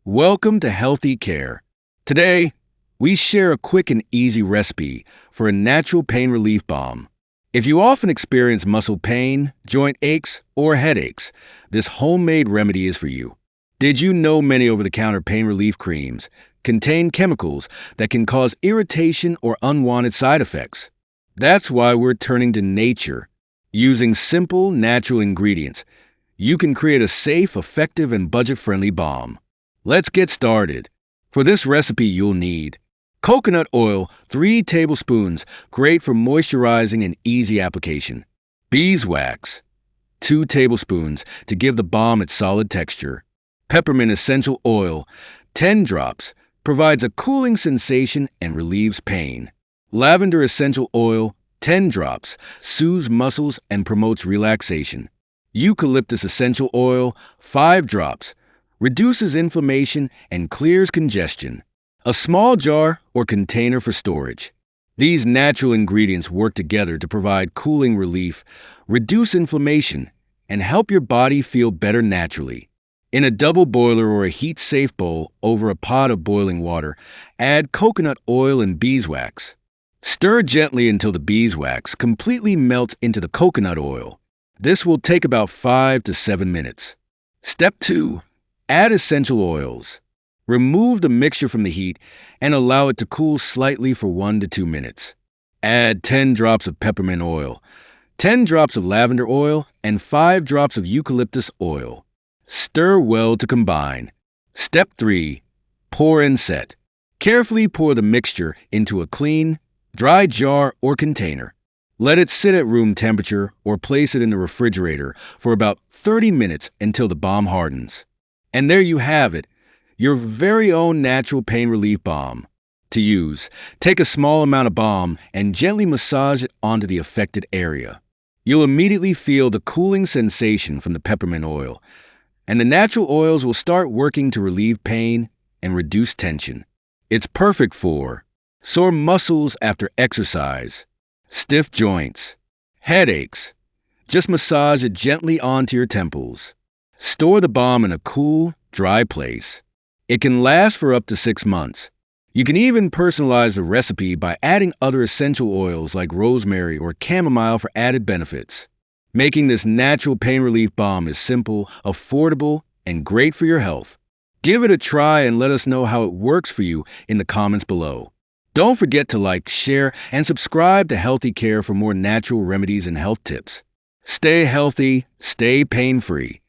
Welcome to Healthy Care. Today, we share a quick and easy recipe for a natural pain relief balm. If you often experience muscle pain, joint aches, or headaches, this homemade remedy is for you. Did you know many over-the-counter pain relief creams contain chemicals that can cause irritation or unwanted side effects? That's why we're turning to nature. Using simple, natural ingredients, you can create a safe, effective, and budget-friendly balm. Let's get started. For this recipe, you'll need coconut oil, 3 tablespoons, great for moisturizing and easy application. Beeswax, 2 tablespoons to give the balm its solid texture. Peppermint essential oil, 10 drops, provides a cooling sensation and relieves pain. Lavender essential oil, 10 drops, soothes muscles and promotes relaxation. Eucalyptus essential oil, 5 drops, reduces inflammation and clears congestion. A small jar or container for storage. These natural ingredients work together to provide cooling relief, reduce inflammation, and help your body feel better naturally. In a double boiler or a heat-safe bowl over a pot of boiling water, add coconut oil and beeswax. Stir gently until the beeswax completely melts into the coconut oil. This will take about 5 to 7 minutes. Step 2. Add essential oils. Remove the mixture from the heat and allow it to cool slightly for 1 to 2 minutes. Add 10 drops of peppermint oil, 10 drops of lavender oil, and 5 drops of eucalyptus oil. Stir well to combine. Step 3. Pour and set. Carefully pour the mixture into a clean, dry jar or container. Let it sit at room temperature or place it in the refrigerator for about 30 minutes until the balm hardens. And there you have it, your very own natural pain relief balm. To use, take a small amount of balm and gently massage it onto the affected area. You'll immediately feel the cooling sensation from the peppermint oil, and the natural oils will start working to relieve pain and reduce tension. It's perfect for sore muscles after exercise, stiff joints, headaches. Just massage it gently onto your temples. Store the balm in a cool, dry place. It can last for up to 6 months. You can even personalize the recipe by adding other essential oils like rosemary or chamomile for added benefits. Making this natural pain relief balm is simple, affordable, and great for your health. Give it a try and let us know how it works for you in the comments below. Don't forget to like, share, and subscribe to Healthy Care for more natural remedies and health tips. Stay healthy, stay pain-free.